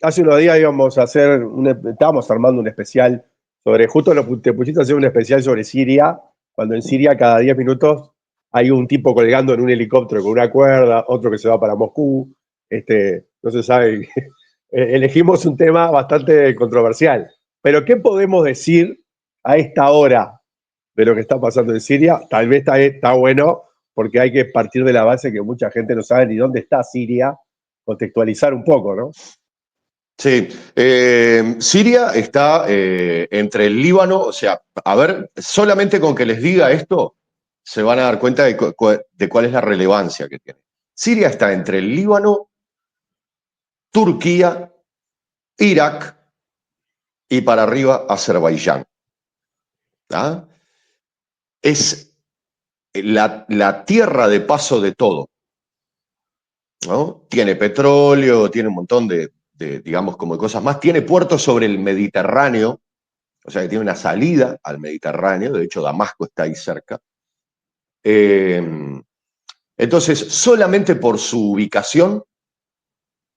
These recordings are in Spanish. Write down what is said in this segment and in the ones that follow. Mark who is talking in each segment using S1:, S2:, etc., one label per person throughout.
S1: Hace unos días íbamos a hacer, estábamos armando un especial sobre, justo te pusiste a hacer un especial sobre Siria, cuando en Siria cada 10 minutos hay un tipo colgando en un helicóptero con una cuerda, otro que se va para Moscú, no se sabe. Elegimos un tema bastante controversial. Pero ¿qué podemos decir a esta hora de lo que está pasando en Siria? Tal vez está bueno porque hay que partir de la base que mucha gente no sabe ni dónde está Siria, contextualizar un poco, ¿no?
S2: Sí, Siria está entre el Líbano, o sea, a ver, solamente con que les diga esto, se van a dar cuenta de cuál es la relevancia que tiene. Siria está entre el Líbano, Turquía, Irak y para arriba Azerbaiyán. ¿Ah? Es la tierra de paso de todo, ¿no? Tiene petróleo, tiene un montón digamos, como de cosas más. Tiene puertos sobre el Mediterráneo, o sea que tiene una salida al Mediterráneo, de hecho Damasco está ahí cerca. Entonces, solamente por su ubicación,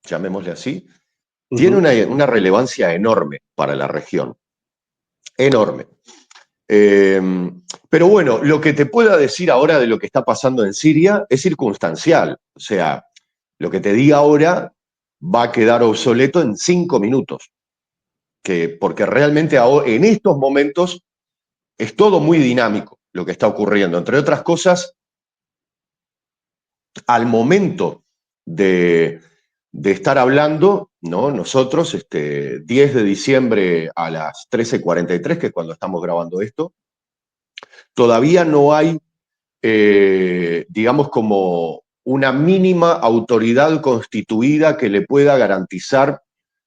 S2: llamémosle así, tiene
S1: Ujú.
S2: una relevancia enorme para la región, enorme. Eh, pero bueno, lo que te pueda decir ahora de lo que está pasando en Siria es circunstancial, o sea, lo que te diga ahora va a quedar obsoleto en 5 minutos, porque realmente ahora, en estos momentos es todo muy dinámico lo que está ocurriendo. Entre otras cosas, al momento de estar hablando, ¿no? Nosotros, 10 de diciembre a las 13:43, que es cuando estamos grabando esto, todavía no hay, digamos, como una mínima autoridad constituida que le pueda garantizar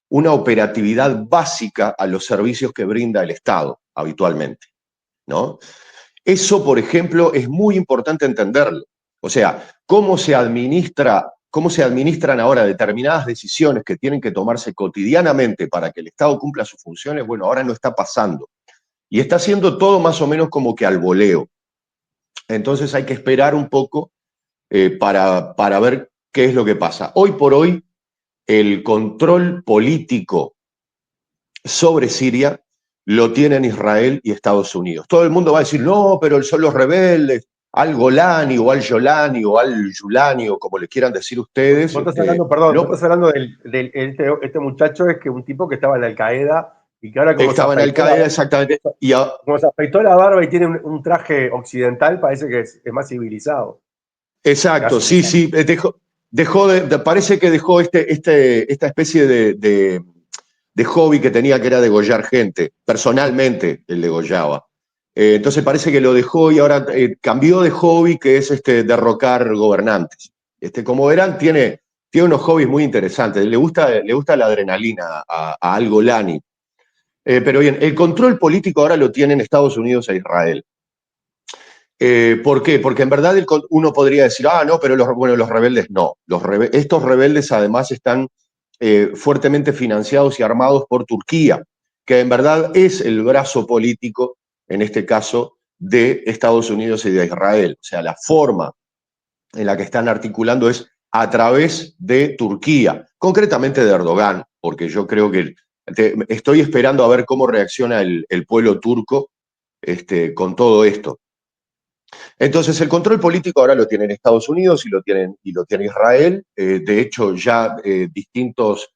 S2: una operatividad básica a los servicios que brinda el Estado habitualmente, ¿no? Eso, por ejemplo, es muy importante entenderlo. O sea, cómo se administran ahora determinadas decisiones que tienen que tomarse cotidianamente para que el Estado cumpla sus funciones, bueno, ahora no está pasando. Y está haciendo todo más o menos como que al voleo. Entonces hay que esperar un poco para ver qué es lo que pasa. Hoy por hoy, el control político sobre Siria lo tienen Israel y Estados Unidos. Todo el mundo va a decir, no, pero son los rebeldes, al Golani o al Yolani o al Yulani o como le quieran decir ustedes.
S1: Vos estás hablando, perdón, vos
S2: No,
S1: estás hablando este muchacho es que un tipo que estaba en Al Qaeda y que ahora
S2: estaba en Al Qaeda exactamente.
S1: como se afeitó la barba y tiene un traje occidental, parece que es más civilizado.
S2: Exacto,
S1: Casi.
S2: sí, sí, parece que dejó esta especie de hobby que tenía, que era degollar gente. Personalmente él degollaba. Entonces parece que lo dejó y ahora cambió de hobby, que es derrocar gobernantes. Como verán, tiene unos hobbies muy interesantes. Le gusta la adrenalina a Al Golani. Pero bien, el control político ahora lo tienen Estados Unidos e Israel. ¿Por qué? Porque en verdad uno podría decir, no, pero los rebeldes no. Estos rebeldes además están fuertemente financiados y armados por Turquía, que en verdad es el brazo político, en este caso, de Estados Unidos y de Israel. O sea, la forma en la que están articulando es a través de Turquía, concretamente de Erdogan, porque yo creo que estoy esperando a ver cómo reacciona el pueblo turco con todo esto. Entonces, el control político ahora lo tienen Estados Unidos y lo tiene Israel. De hecho, ya distintos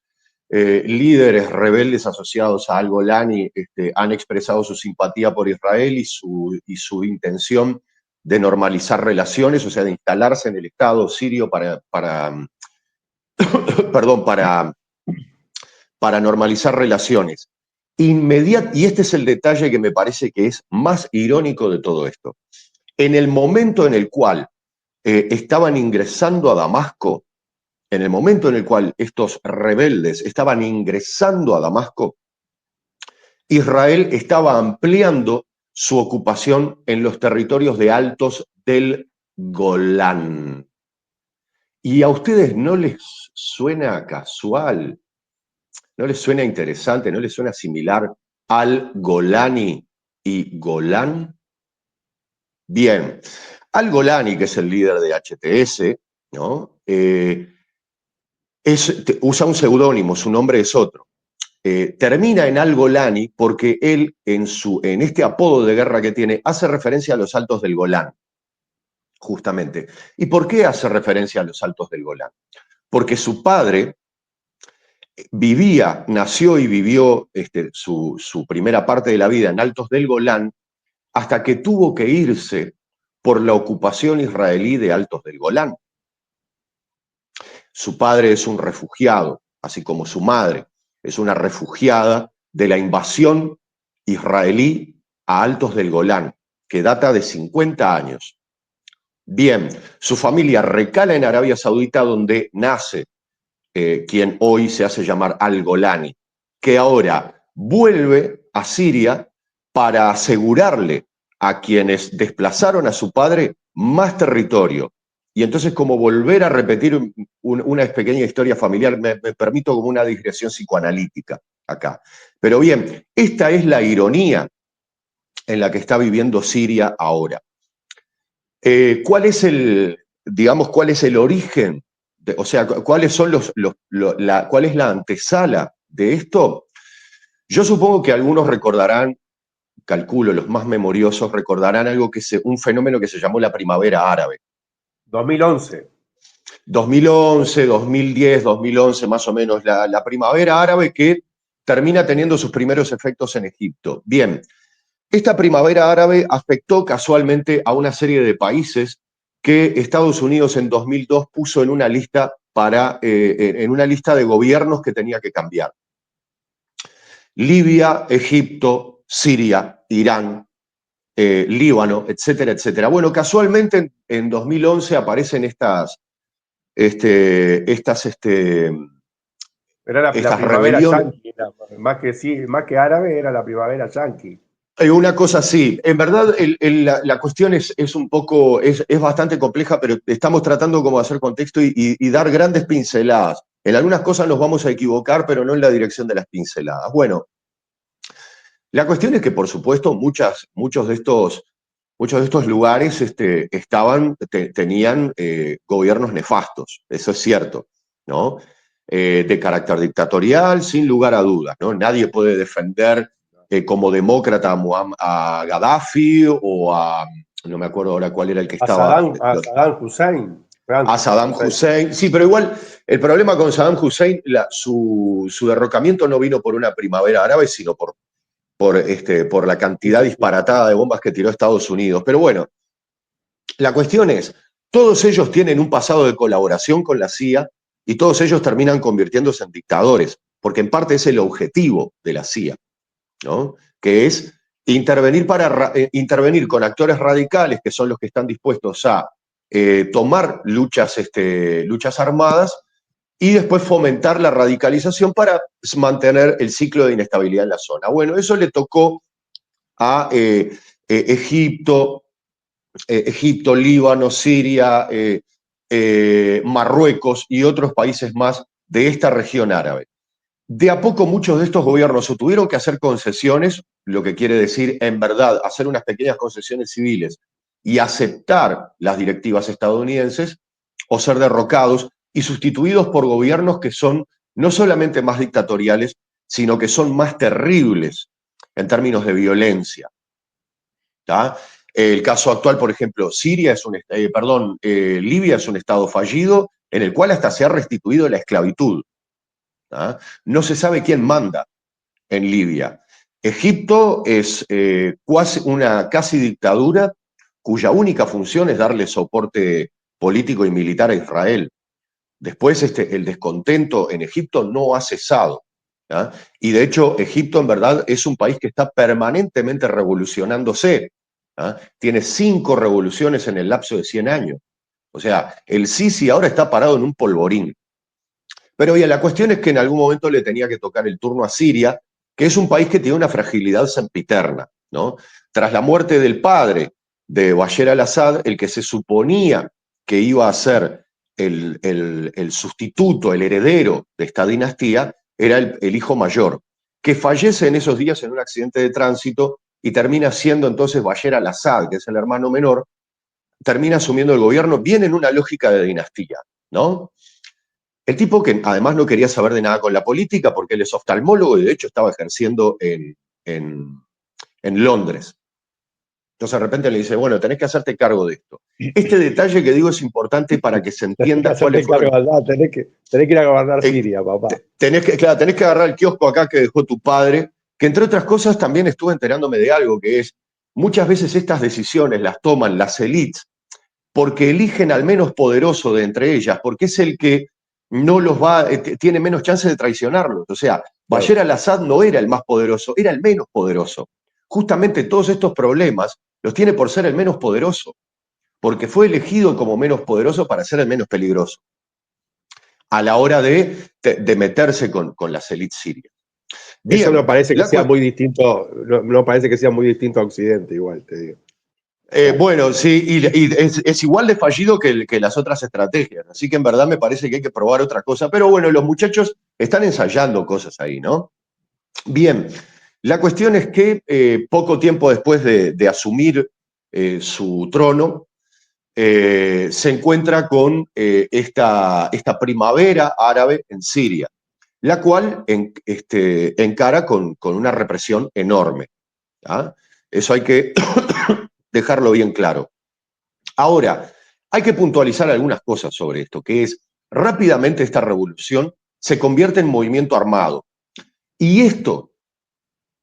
S2: líderes rebeldes asociados a Al-Golani han expresado su simpatía por Israel y su intención de normalizar relaciones, o sea, de instalarse en el Estado sirio perdón, para normalizar relaciones. Y este es el detalle que me parece que es más irónico de todo esto. En el momento en el cual estaban ingresando a Damasco, en el momento en el cual estos rebeldes estaban ingresando a Damasco, Israel estaba ampliando su ocupación en los territorios de altos del Golán. ¿Y a ustedes no les suena casual? ¿No les suena interesante? ¿No les suena similar al Golani y Golán? Bien, Al Golani, que es el líder de HTS, ¿no? usa un seudónimo, su nombre es otro. Termina en Al-Golani porque él, en este apodo de guerra que tiene, hace referencia a los Altos del Golán, justamente. ¿Y por qué hace referencia a los Altos del Golán? Porque su padre nació y vivió su primera parte de la vida en Altos del Golán, hasta que tuvo que irse por la ocupación israelí de Altos del Golán. Su padre es un refugiado, así como su madre es una refugiada de la invasión israelí a Altos del Golán, que data de 50 años. Bien, su familia recala en Arabia Saudita, donde nace quien hoy se hace llamar Al-Golani, que ahora vuelve a Siria para asegurarle a quienes desplazaron a su padre más territorio. Y entonces, como volver a repetir una pequeña historia familiar, me permito como una digresión psicoanalítica acá. Pero bien, esta es la ironía en la que está viviendo Siria ahora. ¿Cuál es el origen? O sea, ¿cuáles son cuál es la antesala de esto? Yo supongo que algunos recordarán, calculo, los más memoriosos recordarán un fenómeno que se llamó la Primavera Árabe.
S1: 2011.
S2: 2011, 2010, 2011 más o menos, la Primavera Árabe que termina teniendo sus primeros efectos en Egipto. Bien, esta Primavera Árabe afectó casualmente a una serie de países que Estados Unidos en 2002 puso en una lista de gobiernos que tenía que cambiar. Libia, Egipto, Siria, Irán, Líbano, etcétera, etcétera. Bueno, casualmente en 2011 aparecen estas
S1: Era la primavera
S2: rebeliones.
S1: yanqui, más que árabe, era la primavera yanqui.
S2: Una cosa así. En verdad, la cuestión es un poco, es bastante compleja, pero estamos tratando como de hacer contexto y dar grandes pinceladas. En algunas cosas nos vamos a equivocar, pero no en la dirección de las pinceladas. Bueno, la cuestión es que, por supuesto, muchos de estos lugares tenían gobiernos nefastos, eso es cierto, ¿no? De carácter dictatorial, sin lugar a dudas, ¿no? Nadie puede defender como demócrata a Gaddafi o no me acuerdo ahora cuál era el que estaba.
S1: A Saddam Hussein.
S2: A Saddam Hussein. Sí, pero igual el problema con Saddam Hussein, su derrocamiento no vino por una primavera árabe, sino por la cantidad disparatada de bombas que tiró Estados Unidos. Pero bueno, la cuestión es, todos ellos tienen un pasado de colaboración con la CIA y todos ellos terminan convirtiéndose en dictadores, porque en parte es el objetivo de la CIA, ¿no? Que es intervenir con actores radicales, que son los que están dispuestos a tomar luchas armadas y después fomentar la radicalización para mantener el ciclo de inestabilidad en la zona. Bueno, eso le tocó a Egipto, Líbano, Siria, Marruecos y otros países más de esta región árabe. De a poco muchos de estos gobiernos o tuvieron que hacer concesiones, lo que quiere decir, en verdad, hacer unas pequeñas concesiones civiles y aceptar las directivas estadounidenses, o ser derrocados y sustituidos por gobiernos que son no solamente más dictatoriales, sino que son más terribles en términos de violencia. ¿Tá? El caso actual, por ejemplo, Libia es un estado fallido en el cual hasta se ha restituido la esclavitud. ¿Tá? No se sabe quién manda en Libia. Egipto es una casi dictadura cuya única función es darle soporte político y militar a Israel. Después el descontento en Egipto no ha cesado. ¿tá? Y de hecho, Egipto en verdad es un país que está permanentemente revolucionándose. ¿tá? Tiene 5 revoluciones en el lapso de 100 años. O sea, el Sisi ahora está parado en un polvorín. Pero bien, la cuestión es que en algún momento le tenía que tocar el turno a Siria, que es un país que tiene una fragilidad sempiterna, ¿no? Tras la muerte del padre de Bashar al-Assad, el que se suponía que iba a ser el sustituto, el heredero de esta dinastía, era el hijo mayor, que fallece en esos días en un accidente de tránsito y termina siendo entonces Bashar al-Assad, que es el hermano menor, termina asumiendo el gobierno bien en una lógica de dinastía, ¿no? El tipo que además no quería saber de nada con la política porque él es oftalmólogo y de hecho estaba ejerciendo en Londres. Entonces de repente le dice, bueno, tenés que hacerte cargo de esto. Este detalle que digo es importante para que se
S1: Tenés que
S2: entienda cuáles
S1: hacerte cargo,
S2: fueron.
S1: tenés que ir a gobernar
S2: eh,
S1: Siria, papá.
S2: claro, tenés que agarrar el kiosco acá que dejó tu padre, que entre otras cosas también estuve enterándome de algo, que es, muchas veces estas decisiones las toman las élites porque eligen al menos poderoso de entre ellas, porque es el que no los va, tiene menos chance de traicionarlos. O sea,
S1: Claro.
S2: Bashar al-Assad no era el más poderoso, era el menos poderoso. Justamente todos estos problemas los tiene por ser el menos poderoso, porque fue elegido como menos poderoso para ser el menos peligroso a la hora de meterse con las élites sirias.
S1: Eso no
S2: Bien,
S1: parece que sea muy distinto, no parece que sea muy distinto a Occidente, igual, te digo.
S2: bueno, sí, y es igual de fallido que las otras estrategias, así que en verdad me parece que hay que probar otra cosa, pero bueno, los muchachos están ensayando cosas ahí, ¿no? Bien, la cuestión es que poco tiempo después de asumir su trono, se encuentra con esta primavera árabe en Siria, la cual encara con una represión enorme. ¿Ah? Eso hay que dejarlo bien claro. Ahora, hay que puntualizar algunas cosas sobre esto, que es, rápidamente esta revolución se convierte en movimiento armado. Y esto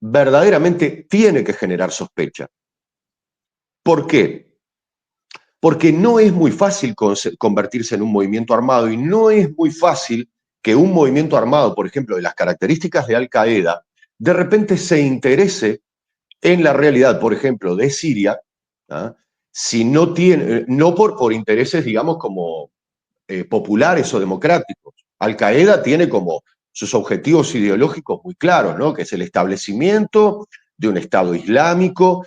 S2: verdaderamente tiene que generar sospecha. ¿Por qué? Porque no es muy fácil convertirse en un movimiento armado y no es muy fácil que un movimiento armado, por ejemplo, de las características de Al-Qaeda, de repente se interese en la realidad, por ejemplo, de Siria, ¿ah? Si no tiene, no por intereses, digamos, como populares o democráticos. Al-Qaeda tiene como sus objetivos ideológicos muy claros, ¿no? Que es el establecimiento de un Estado islámico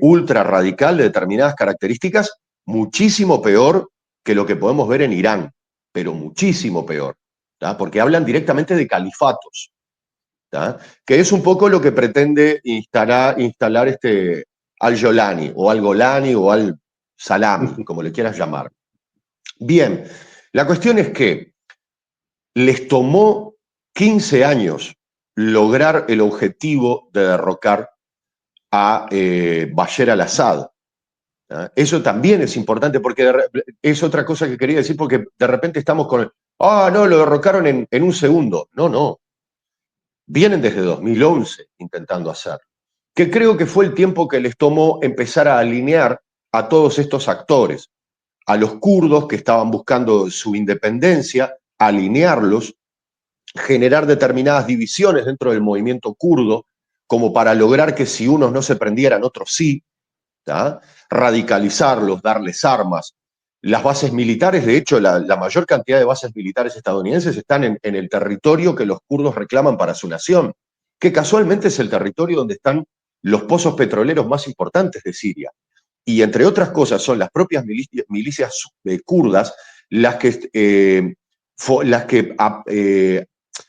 S2: ultra radical de determinadas características, muchísimo peor que lo que podemos ver en Irán, pero muchísimo peor, ¿tá? Porque hablan directamente de califatos, ¿tá? Que es un poco lo que pretende instalar al-Jolani, o al-Golani, o al-Salami, como le quieras llamar. Bien, la cuestión es que les tomó 15 años lograr el objetivo de derrocar a Bashar al-Assad. ¿Ah? Eso también es importante porque es otra cosa que quería decir porque de repente estamos con, no, lo derrocaron en un segundo. No, no. Vienen desde 2011 intentando hacer. Que creo que fue el tiempo que les tomó empezar a alinear a todos estos actores, a los kurdos que estaban buscando su independencia, alinearlos, generar determinadas divisiones dentro del movimiento kurdo, como para lograr que si unos no se prendieran, otros sí, ¿tá? Radicalizarlos, darles armas. Las bases militares, de hecho, la mayor cantidad de bases militares estadounidenses están en el territorio que los kurdos reclaman para su nación, que casualmente es el territorio donde están los pozos petroleros más importantes de Siria. Y entre otras cosas son las propias milicias kurdas las que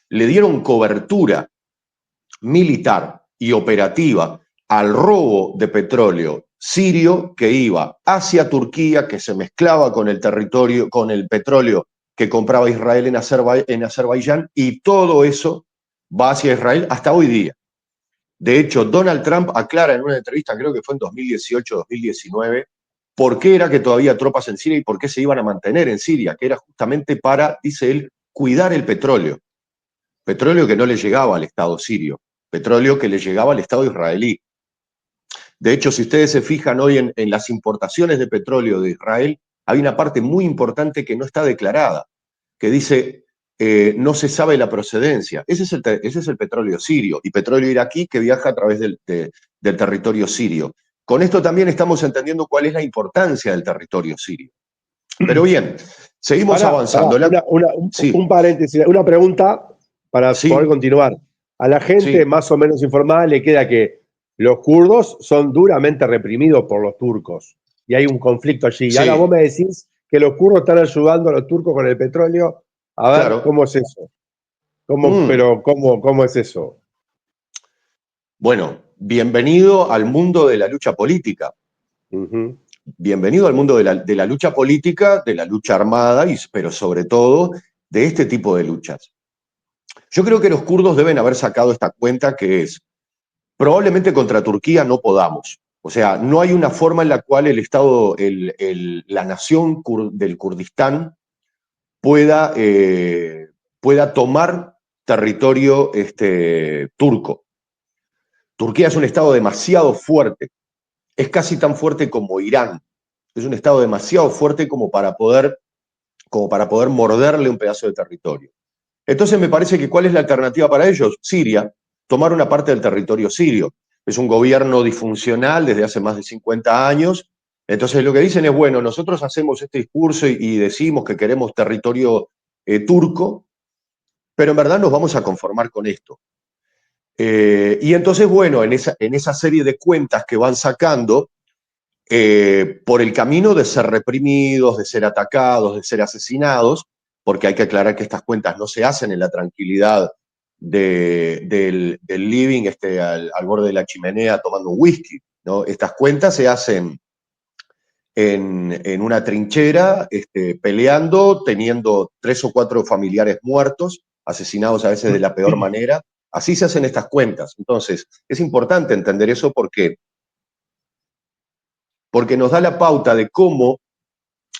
S2: le dieron cobertura militar y operativa al robo de petróleo sirio que iba hacia Turquía, que se mezclaba con el territorio, con el petróleo que compraba Israel en Azerbaiyán, y todo eso va hacia Israel hasta hoy día. De hecho, Donald Trump aclara en una entrevista, creo que fue en 2018-2019, por qué era que todavía tropas en Siria y por qué se iban a mantener en Siria, que era justamente para, dice él, cuidar el petróleo. Petróleo que no le llegaba al Estado sirio, petróleo que le llegaba al Estado israelí. De hecho, si ustedes se fijan hoy en las importaciones de petróleo de Israel, hay una parte muy importante que no está declarada, que dice no se sabe la procedencia. Ese es el petróleo sirio y petróleo iraquí que viaja a través del territorio sirio. Con esto también estamos entendiendo cuál es la importancia del territorio sirio. Pero bien, seguimos
S1: Pará,
S2: avanzando.
S1: un
S2: Sí,
S1: paréntesis, una pregunta para poder
S2: sí,
S1: continuar. A la gente
S2: sí,
S1: más o menos informada le queda que los kurdos son duramente reprimidos por los turcos y hay un conflicto allí. Y ahora vos
S2: sí,
S1: me decís que los kurdos están ayudando a los turcos con el petróleo. A ver,
S2: claro.
S1: ¿cómo es eso?
S2: Mm.
S1: ¿Cómo es eso?
S2: Bueno, bienvenido al mundo de la lucha política.
S1: Ujú.
S2: Bienvenido al mundo de la lucha política, de la lucha armada, pero sobre todo de este tipo de luchas. Yo creo que los kurdos deben haber sacado esta cuenta que es, probablemente contra Turquía no podamos. O sea, no hay una forma en la cual el Estado, la nación del Kurdistán pueda, pueda tomar territorio turco. Turquía es un Estado demasiado fuerte, es casi tan fuerte como Irán. Es un Estado demasiado fuerte como para poder morderle un pedazo de territorio. Entonces me parece que ¿cuál es la alternativa para ellos? Siria, tomar una parte del territorio sirio. Es un gobierno disfuncional desde hace más de 50 años. Entonces lo que dicen es, bueno, nosotros hacemos este discurso y decimos que queremos territorio turco, pero en verdad nos vamos a conformar con esto. Y entonces, bueno, en esa serie de cuentas que van sacando, por el camino de ser reprimidos, de ser atacados, de ser asesinados, porque hay que aclarar que estas cuentas no se hacen en la tranquilidad del living al borde de la chimenea tomando un whisky, ¿no? Estas cuentas se hacen en una trinchera, peleando, teniendo 3 o 4 familiares muertos, asesinados a veces de la peor manera. Así se hacen estas cuentas. Entonces, es importante entender eso porque nos da la pauta de cómo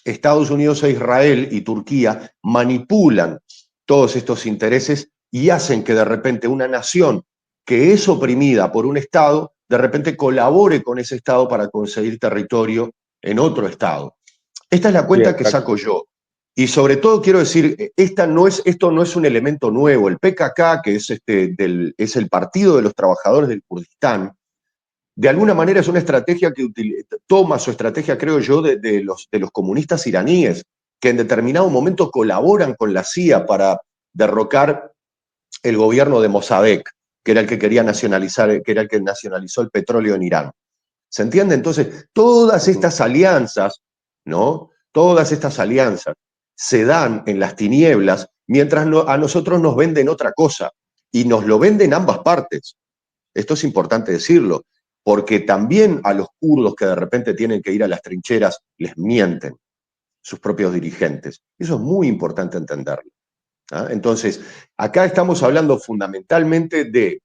S2: Estados Unidos e Israel y Turquía manipulan todos estos intereses y hacen que de repente una nación que es oprimida por un Estado, de repente colabore con ese Estado para conseguir territorio en otro Estado. Esta es la cuenta que saco yo. Y sobre todo quiero decir, esto no es un elemento nuevo. El PKK, que es el Partido de los Trabajadores del Kurdistán, de alguna manera es una estrategia que toma su estrategia, creo yo, de los comunistas iraníes, que en determinado momento colaboran con la CIA para derrocar el gobierno de Mossadegh, que era el que quería nacionalizar, que era el que nacionalizó el petróleo en Irán. ¿Se entiende? Entonces, todas estas alianzas, ¿no? Todas estas alianzas se dan en las tinieblas mientras a nosotros nos venden otra cosa. Y nos lo venden ambas partes. Esto es importante decirlo, porque también a los kurdos que de repente tienen que ir a las trincheras les mienten sus propios dirigentes. Eso es muy importante entenderlo. ¿Ah? Entonces, acá estamos hablando fundamentalmente de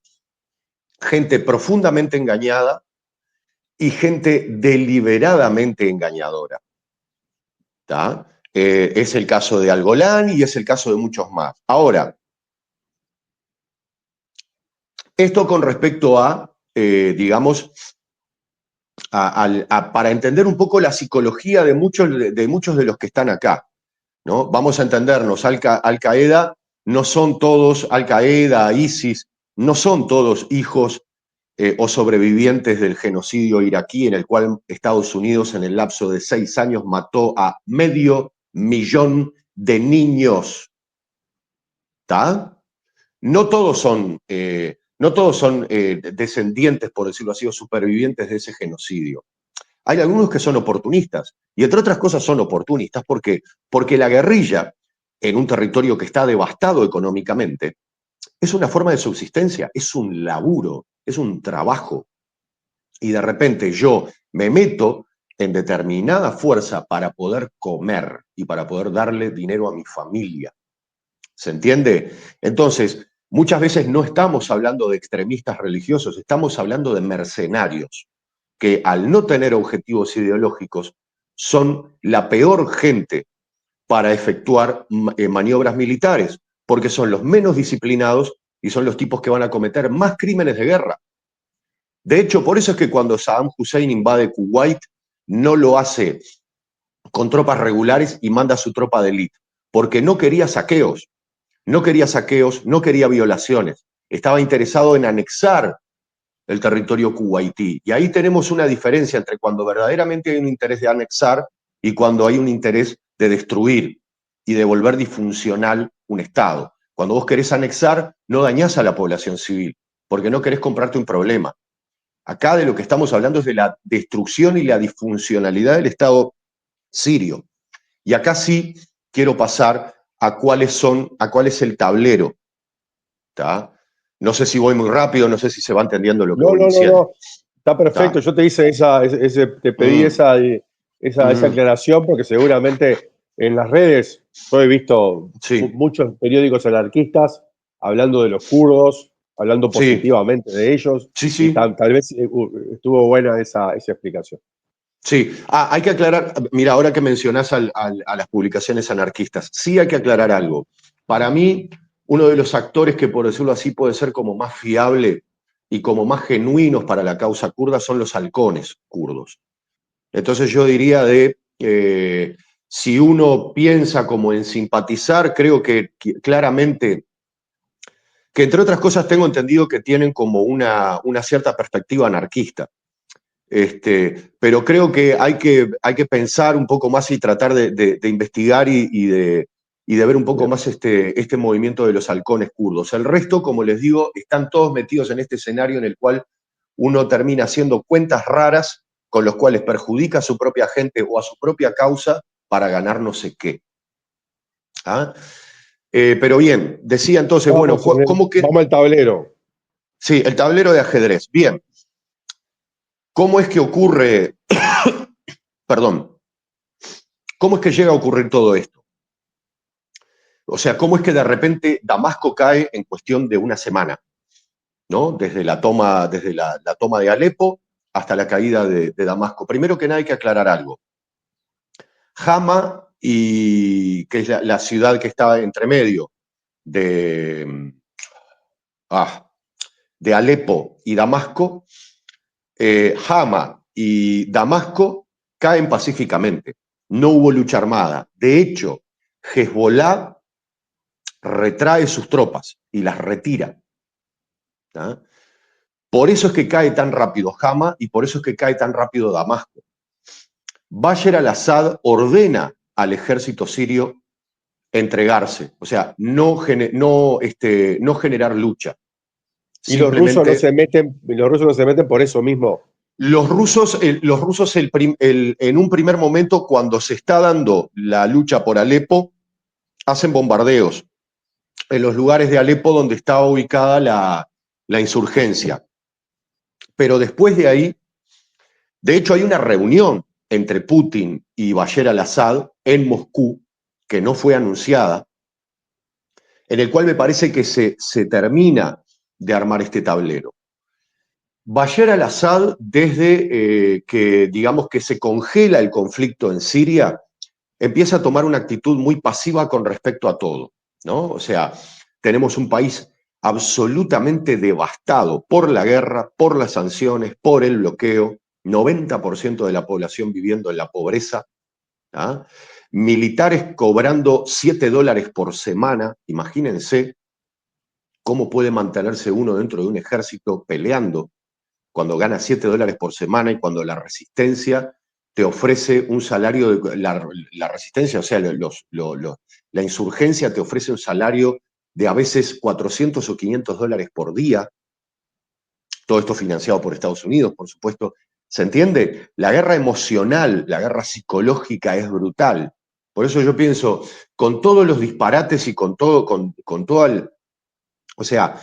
S2: gente profundamente engañada y gente deliberadamente engañadora. Es el caso de Algolán y es el caso de muchos más. Ahora, esto con respecto a, digamos, para entender un poco la psicología de muchos de los que están acá, ¿no? Vamos a entendernos, Al-Qaeda no son todos, Al-Qaeda, ISIS, no son todos hijos o sobrevivientes del genocidio iraquí en el cual Estados Unidos en el lapso de 6 años mató a 500.000 de niños. ¿Está? No todos son, descendientes, por decirlo así, o supervivientes de ese genocidio. Hay algunos que son oportunistas, y entre otras cosas son oportunistas porque la guerrilla en un territorio que está devastado económicamente es una forma de subsistencia, es un laburo, es un trabajo. Y de repente yo me meto en determinada fuerza para poder comer y para poder darle dinero a mi familia. ¿Se entiende? Entonces, muchas veces no estamos hablando de extremistas religiosos, estamos hablando de mercenarios, que al no tener objetivos ideológicos son la peor gente para efectuar maniobras militares, porque son los menos disciplinados y son los tipos que van a cometer más crímenes de guerra. De hecho, por eso es que cuando Saddam Hussein invade Kuwait, no lo hace con tropas regulares y manda a su tropa de élite, porque no quería saqueos, no quería violaciones, estaba interesado en anexar el territorio kuwaití. Y ahí tenemos una diferencia entre cuando verdaderamente hay un interés de anexar y cuando hay un interés de destruir y de volver disfuncional un Estado. Cuando vos querés anexar, no dañás a la población civil, porque no querés comprarte un problema. Acá de lo que estamos hablando es de la destrucción y la disfuncionalidad del Estado sirio. Y acá sí quiero pasar a cuál es el tablero. ¿Tá? No sé si voy muy rápido, no sé si se va entendiendo lo que voy diciendo.
S1: No. Está perfecto. ¿Tá? Yo te hice te pedí esa aclaración porque seguramente en las redes yo he visto
S2: Sí,
S1: muchos periódicos anarquistas hablando de los kurdos, hablando
S2: sí,
S1: positivamente de ellos,
S2: sí,
S1: y
S2: sí.
S1: tal vez estuvo buena esa explicación.
S2: Sí, hay que aclarar, mira, ahora que mencionás a las publicaciones anarquistas, sí hay que aclarar algo. Para mí, uno de los actores que, por decirlo así, puede ser como más fiable y como más genuinos para la causa kurda son los halcones kurdos. Entonces yo diría si uno piensa como en simpatizar, creo que claramente, que entre otras cosas tengo entendido que tienen como una cierta perspectiva anarquista. Pero creo que hay que pensar un poco más y tratar de investigar y de ver un poco
S1: Bien.
S2: más este movimiento de los halcones kurdos. El resto, como les digo, están todos metidos en este escenario en el cual uno termina haciendo cuentas raras con los cuales perjudica a su propia gente o a su propia causa para ganar no sé qué. ¿Ah? Pero bien, decía entonces, bueno, ¿cómo que...?
S1: Vamos al tablero.
S2: Sí, el tablero de ajedrez. Bien, ¿cómo es que ocurre, perdón, cómo es que llega a ocurrir todo esto? O sea, ¿cómo es que de repente Damasco cae en cuestión de una semana? ¿No? Desde la toma de Alepo hasta la caída de Damasco. Primero que nada hay que aclarar algo. Hama, que es la ciudad que está entre medio de, ah, de Alepo y Damasco, Hama y Damasco caen pacíficamente. No hubo lucha armada. De hecho, Hezbollah retrae sus tropas y las retira. ¿Ah? Por eso es que cae tan rápido Hama y por eso es que cae tan rápido Damasco. Bashar al-Assad ordena al ejército sirio entregarse, o sea, no generar lucha.
S1: Y los rusos no
S2: Simplemente
S1: se meten, los rusos no se meten por eso mismo.
S2: los rusos en un primer momento, cuando se está dando la lucha por Alepo, hacen bombardeos en los lugares de Alepo donde está ubicada la insurgencia. Pero después de ahí, de hecho, hay una reunión entre Putin y Bashar al-Assad en Moscú, que no fue anunciada, en el cual me parece que se termina de armar este tablero. Bashar al-Assad, desde que, digamos, que se congela el conflicto en Siria, empieza a tomar una actitud muy pasiva con respecto a todo, ¿no? O sea, tenemos un país absolutamente devastado por la guerra, por las sanciones, por el bloqueo, 90% de la población viviendo en la pobreza, ¿ah? Militares cobrando $7 por semana, imagínense cómo puede mantenerse uno dentro de un ejército peleando cuando gana $7 por semana y cuando la resistencia te ofrece un salario, la resistencia, o sea, la insurgencia te ofrece un salario de a veces $400 o $500 por día, todo esto financiado por Estados Unidos, por supuesto. ¿Se entiende? La guerra emocional, la guerra psicológica es brutal. Por eso yo pienso, con todos los disparates y con todo el... O sea,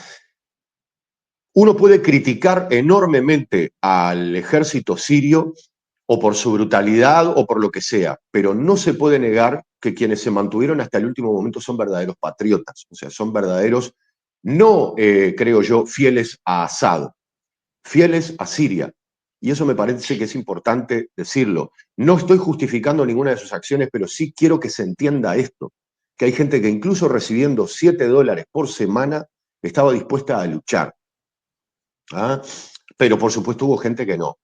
S2: uno puede criticar enormemente al ejército sirio o por su brutalidad o por lo que sea, pero no se puede negar que quienes se mantuvieron hasta el último momento son verdaderos patriotas, o sea, son verdaderos, no, creo yo, fieles a Assad, fieles a Siria. Y eso me parece que es importante decirlo. No estoy justificando ninguna de sus acciones, pero sí quiero que se entienda esto, que hay gente que incluso recibiendo $7 por semana estaba dispuesta a luchar. ¿Ah? Pero por supuesto hubo gente que no.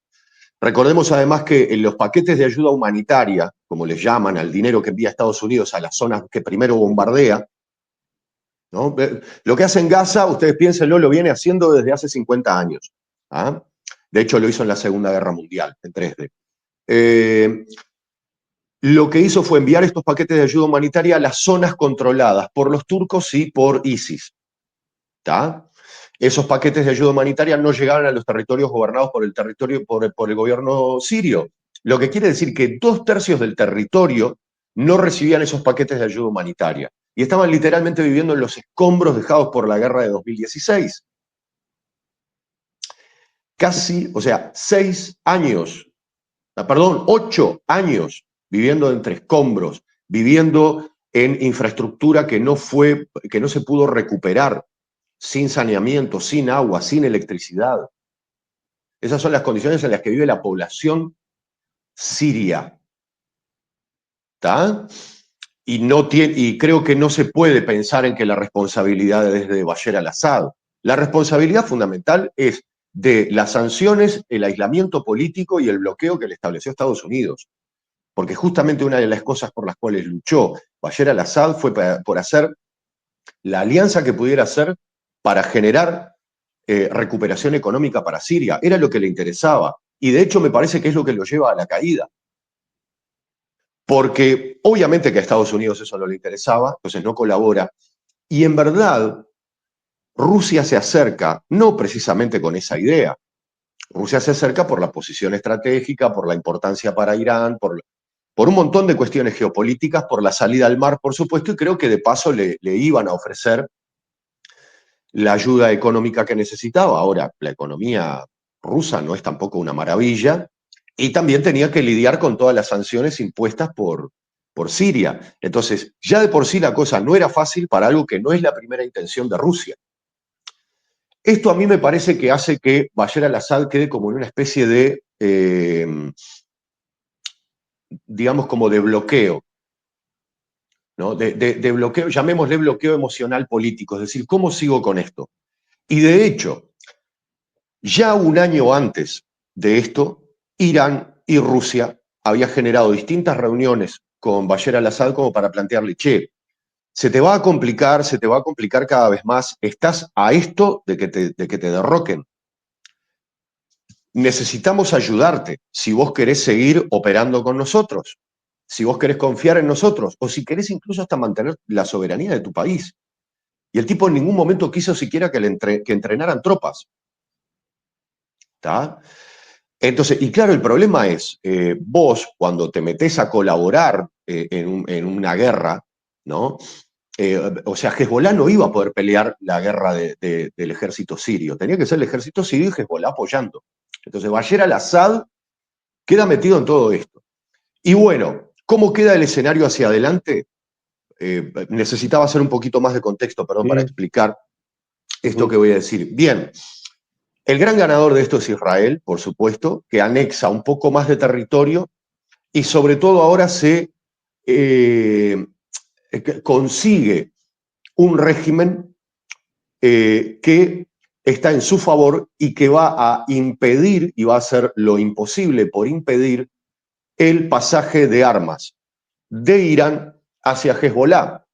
S2: Recordemos además que en los paquetes de ayuda humanitaria, como les llaman al dinero que envía Estados Unidos a las zonas que primero bombardea, ¿no? Lo que hace en Gaza, ustedes piénsenlo, lo viene haciendo desde hace 50 años. ¿Ah? De hecho, lo hizo en la Segunda Guerra Mundial, en 3D. Lo que hizo fue enviar estos paquetes de ayuda humanitaria a las zonas controladas por los turcos y por ISIS. ¿Tá? Esos paquetes de ayuda humanitaria no llegaron a los territorios gobernados por el gobierno sirio. Lo que quiere decir que 2/3 del territorio no recibían esos paquetes de ayuda humanitaria y estaban literalmente viviendo en los escombros dejados por la guerra de 2016. Casi, o sea, 6 años, perdón, 8 años viviendo entre escombros, viviendo en infraestructura que no se pudo recuperar, sin saneamiento, sin agua, sin electricidad. Esas son las condiciones en las que vive la población siria. ¿Está? Y creo que no se puede pensar en que la responsabilidad es de Bashar al-Assad. La responsabilidad fundamental es de las sanciones, el aislamiento político y el bloqueo que le estableció Estados Unidos. Porque justamente una de las cosas por las cuales luchó Bashar al-Assad fue por hacer la alianza que pudiera hacer para generar recuperación económica para Siria. Era lo que le interesaba. Y de hecho me parece que es lo que lo lleva a la caída. Porque obviamente que a Estados Unidos eso no le interesaba, entonces no colabora. Y en verdad, Rusia se acerca, no precisamente con esa idea. Rusia se acerca por la posición estratégica, por la importancia para Irán, por un montón de cuestiones geopolíticas, por la salida al mar, por supuesto, y creo que de paso le iban a ofrecer la ayuda económica que necesitaba. Ahora, la economía rusa no es tampoco una maravilla, y también tenía que lidiar con todas las sanciones impuestas por Siria. Entonces, ya de por sí la cosa no era fácil para algo que no es la primera intención de Rusia. Esto a mí me parece que hace que Bashar al-Assad quede como en una especie de, digamos, como de bloqueo, ¿no? De bloqueo, llamémosle bloqueo emocional político, es decir, ¿cómo sigo con esto? Y de hecho, ya un año antes de esto, Irán y Rusia habían generado distintas reuniones con Bashar al-Assad como para plantearle, che, se te va a complicar cada vez más, estás a esto de que te derroquen. Necesitamos ayudarte si vos querés seguir operando con nosotros, si vos querés confiar en nosotros, o si querés incluso hasta mantener la soberanía de tu país. Y el tipo en ningún momento quiso siquiera que entrenaran tropas. ¿Está? Entonces, y claro, el problema es, vos cuando te metés a colaborar en una guerra, ¿no? O sea, Hezbollah no iba a poder pelear la guerra del ejército sirio, tenía que ser el ejército sirio y Hezbollah apoyando. Entonces, Bashar al-Assad queda metido en todo esto. Y bueno, ¿cómo queda el escenario hacia adelante? Necesitaba hacer un poquito más de contexto, perdón, para explicar esto que voy a decir. Bien, el gran ganador de esto es Israel, por supuesto, que anexa un poco más de territorio y sobre todo ahora se consigue un régimen que está en su favor y que va a impedir y va a hacer lo imposible por impedir el pasaje de armas de Irán hacia Hezbollah,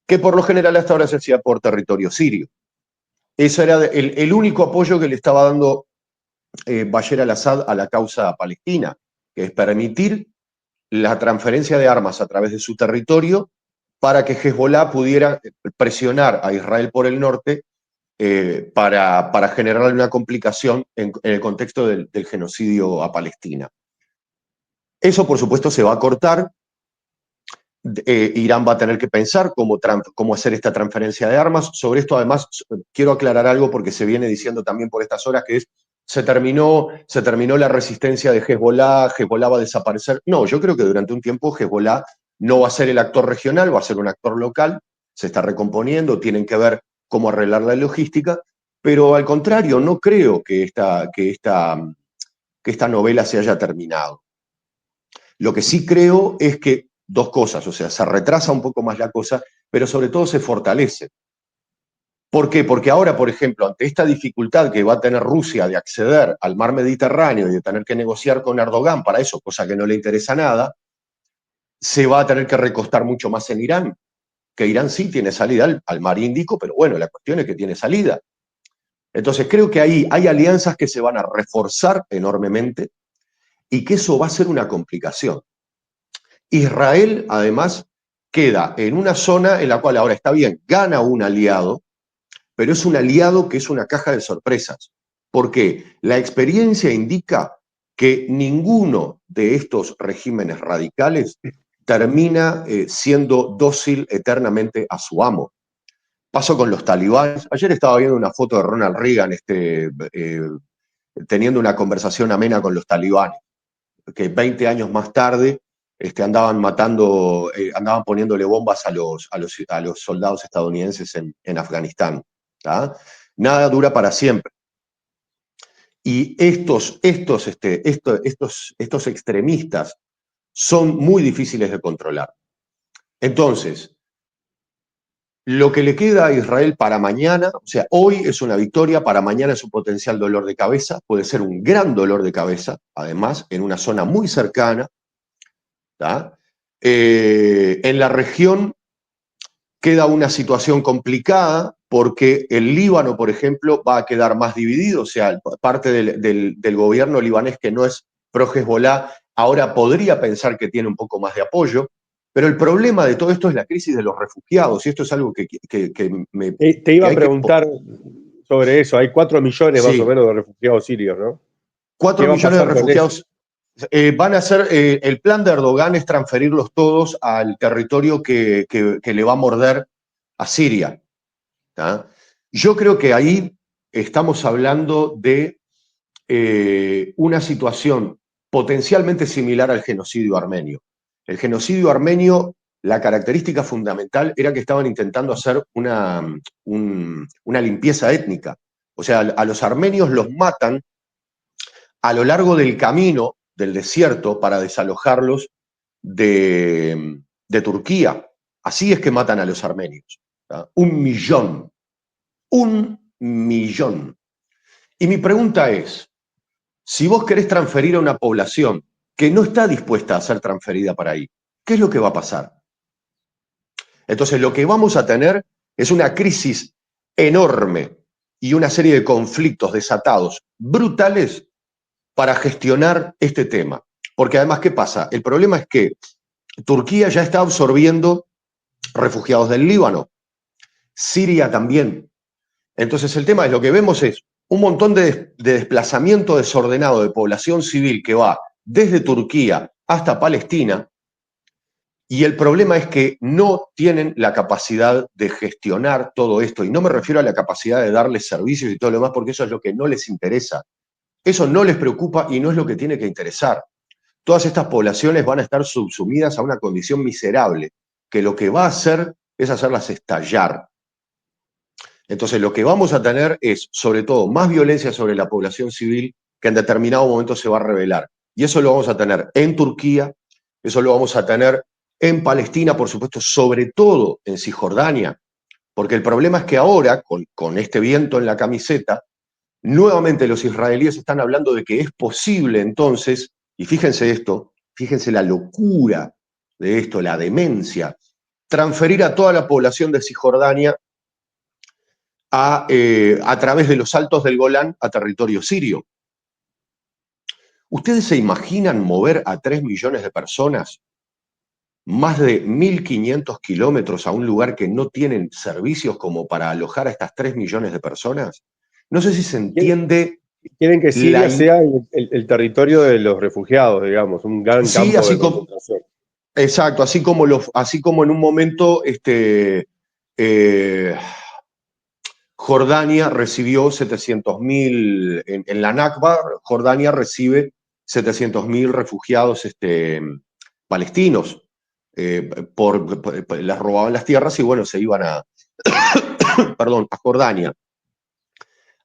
S2: que por lo general hasta ahora se hacía por territorio sirio. Ese era el único apoyo que le estaba dando Bashar al-Assad a la causa palestina, que es permitir la transferencia de armas a través de su territorio para que Hezbollah pudiera presionar a Israel por el norte para generar una complicación en el contexto del genocidio a Palestina. Eso, por supuesto, se va a cortar. Irán va a tener que pensar cómo hacer esta transferencia de armas. Sobre esto, además, quiero aclarar algo porque se viene diciendo también por estas horas que se terminó la resistencia de Hezbollah, Hezbollah va a desaparecer. No, yo creo que durante un tiempo Hezbollah no va a ser el actor regional, va a ser un actor local, se está recomponiendo, tienen que ver cómo arreglar la logística, pero al contrario, no creo que esta novela se haya terminado. Lo que sí creo es que dos cosas, o sea, se retrasa un poco más la cosa, pero sobre todo se fortalece. ¿Por qué? Porque ahora, por ejemplo, ante esta dificultad que va a tener Rusia de acceder al mar Mediterráneo y de tener que negociar con Erdogan para eso, cosa que no le interesa nada, se va a tener que recostar mucho más en Irán, que Irán sí tiene salida al mar Índico, pero bueno, la cuestión es que tiene salida. Entonces creo que ahí hay alianzas que se van a reforzar enormemente y que eso va a ser una complicación. Israel, además, queda en una zona en la cual ahora está bien, gana un aliado, pero es un aliado que es una caja de sorpresas. Porque la experiencia indica que ninguno de estos regímenes radicales termina siendo dócil eternamente a su amo. Pasó con los talibanes. Ayer estaba viendo una foto de Ronald Reagan teniendo una conversación amena con los talibanes, que 20 años más tarde andaban matando, andaban poniéndole bombas a los soldados estadounidenses en Afganistán. ¿Tá? Nada dura para siempre. Y estos extremistas son muy difíciles de controlar. Entonces, lo que le queda a Israel para mañana, o sea, hoy es una victoria, para mañana es un potencial dolor de cabeza, puede ser un gran dolor de cabeza, además, en una zona muy cercana. En la región queda una situación complicada porque el Líbano, por ejemplo, va a quedar más dividido, o sea, parte del gobierno libanés que no es pro-Hezbollah, ahora podría pensar que tiene un poco más de apoyo, pero el problema de todo esto es la crisis de los refugiados, y esto es algo que
S1: Te iba a
S2: hay que...
S1: preguntar sobre eso. Hay 4 millones más o
S2: Sí,
S1: menos de refugiados sirios, ¿no? ¿Qué
S2: 4
S1: va a
S2: millones de
S1: pasar con eso?
S2: refugiados. Van a ser, el plan de Erdogan es transferirlos todos al territorio que le va a morder a Siria. ¿Tá? Yo creo que ahí estamos hablando de una situación potencialmente similar al genocidio armenio. El genocidio armenio, la característica fundamental era que estaban intentando hacer una limpieza étnica. O sea, a los armenios los matan a lo largo del camino del desierto para desalojarlos de Turquía. Así es que matan a los armenios. ¿Tá? 1 millón. 1 millón. Y mi pregunta es, si vos querés transferir a una población que no está dispuesta a ser transferida para ahí, ¿qué es lo que va a pasar? Entonces, lo que vamos a tener es una crisis enorme y una serie de conflictos desatados brutales para gestionar este tema. Porque además, ¿qué pasa? El problema es que Turquía ya está absorbiendo refugiados del Líbano, Siria también. Entonces el tema es, lo que vemos es un montón de desplazamiento desordenado de población civil que va desde Turquía hasta Palestina, y el problema es que no tienen la capacidad de gestionar todo esto, y no me refiero a la capacidad de darles servicios y todo lo demás, porque eso es lo que no les interesa. Eso no les preocupa y no es lo que tiene que interesar. Todas estas poblaciones van a estar subsumidas a una condición miserable, que lo que va a hacer es hacerlas estallar. Entonces, lo que vamos a tener es, sobre todo, más violencia sobre la población civil que en determinado momento se va a rebelar. Y eso lo vamos a tener en Turquía, eso lo vamos a tener en Palestina, por supuesto, sobre todo en Cisjordania, porque el problema es que ahora, con este viento en la camiseta, nuevamente los israelíes están hablando de que es posible entonces, y fíjense esto, fíjense la locura de esto, la demencia, transferir a toda la población de Cisjordania a través de los altos del Golán a territorio sirio. ¿Ustedes se imaginan mover a 3 millones de personas más de 1.500 kilómetros a un lugar que no tienen servicios como para alojar a estas 3 millones de personas? No sé si se entiende
S1: Quieren que
S2: la...
S1: Siria sea el territorio de los refugiados, digamos, un gran
S2: Sí,
S1: campo
S2: así
S1: de
S2: como...
S1: concentración.
S2: Exacto, así como en un momento Jordania recibió 700.000, en la Nakba, Jordania recibe 700.000 refugiados palestinos. Les robaban las tierras y bueno, se iban perdón, a Jordania.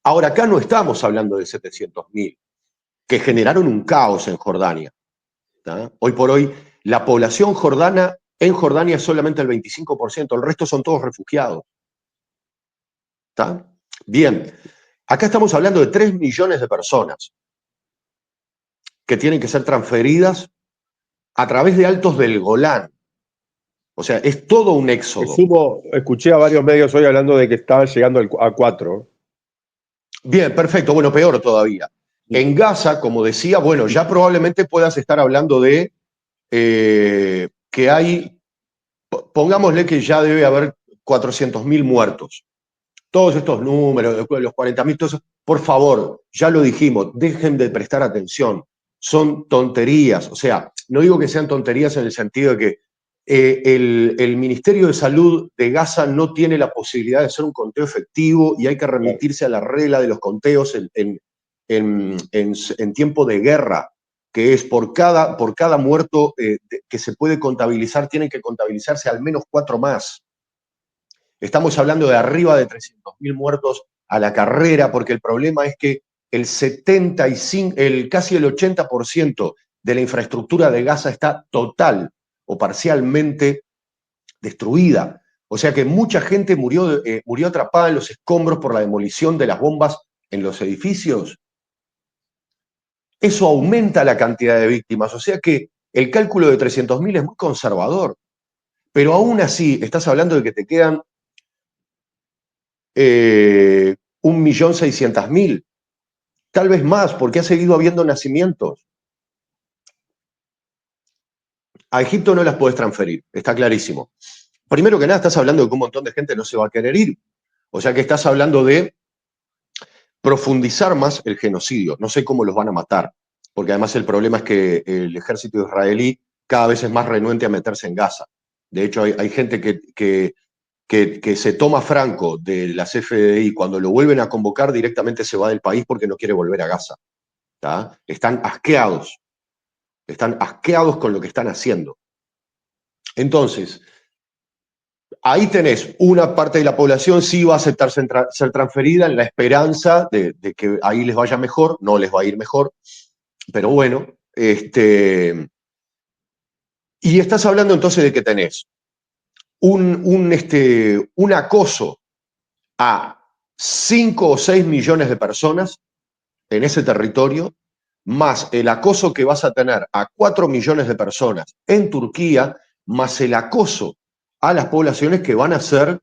S2: Ahora, acá no estamos hablando de 700.000, que generaron un caos en Jordania. ¿Tá? Hoy por hoy, la población jordana en Jordania es solamente el 25%, el resto son todos refugiados. ¿Tá? Bien, acá estamos hablando de 3 millones de personas que tienen que ser transferidas a través de altos del Golán. O sea, es todo un éxodo.
S1: Escuché a varios medios hoy hablando de que estaban llegando a 4.
S2: Bien, perfecto. Bueno, peor todavía. En Gaza, como decía, bueno, ya probablemente puedas estar hablando de que hay, pongámosle que ya debe haber 400.000 muertos. Todos estos números, los 40.000, por favor, ya lo dijimos, dejen de prestar atención. Son tonterías. O sea, no digo que sean tonterías en el sentido de que el Ministerio de Salud de Gaza no tiene la posibilidad de hacer un conteo efectivo y hay que remitirse a la regla de los conteos en tiempo de guerra. que es por cada muerto que se puede contabilizar, tienen que contabilizarse al menos 4 más. Estamos hablando de arriba de 300.000 muertos a la carrera, porque el problema es que casi el 80% de la infraestructura de Gaza está total o parcialmente destruida. O sea que mucha gente murió atrapada en los escombros por la demolición de las bombas en los edificios. Eso aumenta la cantidad de víctimas. O sea que el cálculo de 300.000 es muy conservador. Pero aún así, estás hablando de que te quedan 1.600.000. Tal vez más, porque ha seguido habiendo nacimientos. A Egipto no las puedes transferir, está clarísimo. Primero que nada, estás hablando de que un montón de gente no se va a querer ir. O sea que estás hablando de profundizar más el genocidio. No sé cómo los van a matar, porque además el problema es que el ejército israelí cada vez es más renuente a meterse en Gaza. De hecho, hay gente que se toma franco de las FDI, cuando lo vuelven a convocar directamente se va del país porque no quiere volver a Gaza. ¿Tá? Están asqueados con lo que están haciendo. Entonces, ahí tenés una parte de la población sí va a aceptar ser transferida en la esperanza de que ahí les vaya mejor, no les va a ir mejor, pero bueno, y estás hablando entonces de que tenés un acoso a 5 o 6 millones de personas en ese territorio, más el acoso que vas a tener a 4 millones de personas en Turquía, más el acoso a las poblaciones que van a ser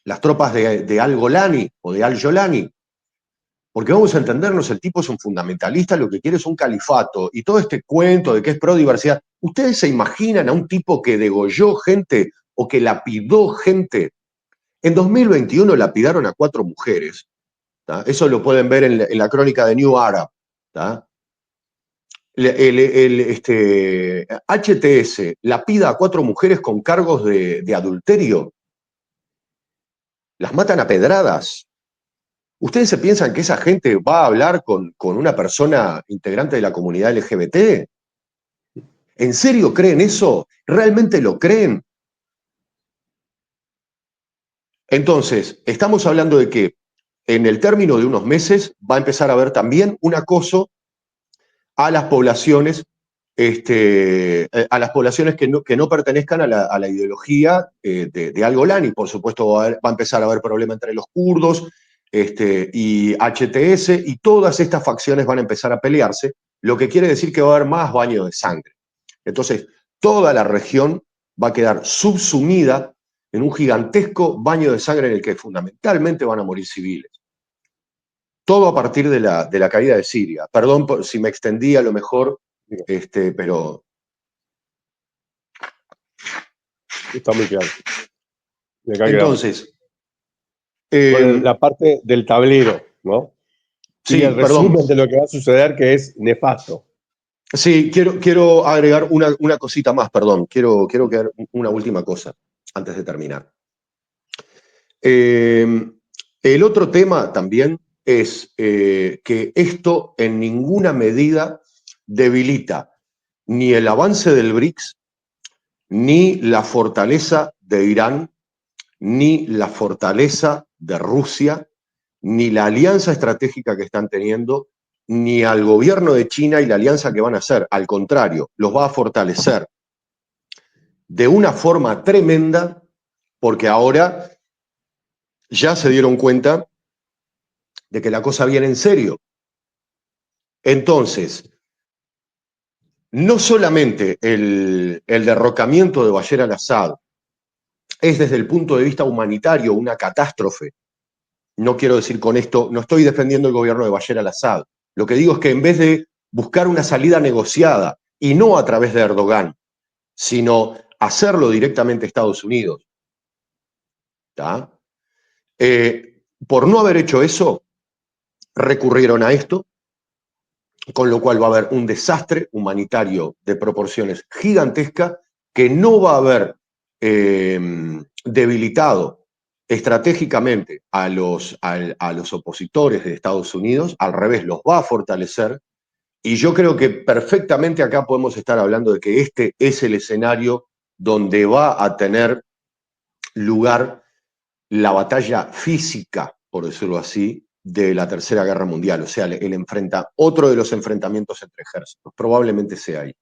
S2: las tropas de Al-Golani o de Al-Jolani. Porque vamos a entendernos, el tipo es un fundamentalista, lo que quiere es un califato, y todo este cuento de que es pro diversidad. ¿Ustedes se imaginan a un tipo que degolló gente o que lapidó gente? En 2021 lapidaron a 4 mujeres. ¿Tá? Eso lo pueden ver en la crónica de New Arab. ¿Tá? HTS lapida a 4 mujeres con cargos de adulterio. Las matan a pedradas. ¿Ustedes se piensan que esa gente va a hablar con una persona integrante de la comunidad LGBT? ¿En serio creen eso? ¿Realmente lo creen? Entonces, estamos hablando de que en el término de unos meses va a empezar a haber también un acoso a las poblaciones, que no pertenezcan a la ideología de Al-Golani. Por supuesto, va a empezar a haber problema entre los kurdos y HTS, y todas estas facciones van a empezar a pelearse, lo que quiere decir que va a haber más baño de sangre. Entonces, toda la región va a quedar subsumida en un gigantesco baño de sangre en el que fundamentalmente van a morir civiles. Todo a partir de la caída de Siria. Perdón si me extendí a lo mejor, pero...
S1: Está muy claro.
S2: Entonces...
S1: la parte del tablero, ¿no?
S2: Sí,
S1: y el
S2: perdón.
S1: resumen de lo que va a suceder, que es nefasto.
S2: Sí, quiero agregar una cosita más, perdón. Quiero quedar una última cosa antes de terminar. El otro tema también es que esto en ninguna medida debilita ni el avance del BRICS, ni la fortaleza de Irán, ni la fortaleza de Rusia, ni la alianza estratégica que están teniendo, ni al gobierno de China y la alianza que van a hacer. Al contrario, los va a fortalecer de una forma tremenda, porque ahora ya se dieron cuenta de que la cosa viene en serio. Entonces, no solamente el derrocamiento de Bashar al-Assad es desde el punto de vista humanitario una catástrofe. No quiero decir con esto, no estoy defendiendo el gobierno de Bashar al-Assad. Lo que digo es que en vez de buscar una salida negociada, y no a través de Erdogan, sino hacerlo directamente a Estados Unidos, ¿tá? Por no haber hecho eso, recurrieron a esto, con lo cual va a haber un desastre humanitario de proporciones gigantescas que no va a haber debilitado estratégicamente a los opositores de Estados Unidos, al revés, los va a fortalecer. Y yo creo que perfectamente acá podemos estar hablando de que este es el escenario donde va a tener lugar la batalla física, por decirlo así, de la Tercera Guerra Mundial. O sea, otro de los enfrentamientos entre ejércitos. Probablemente sea ahí.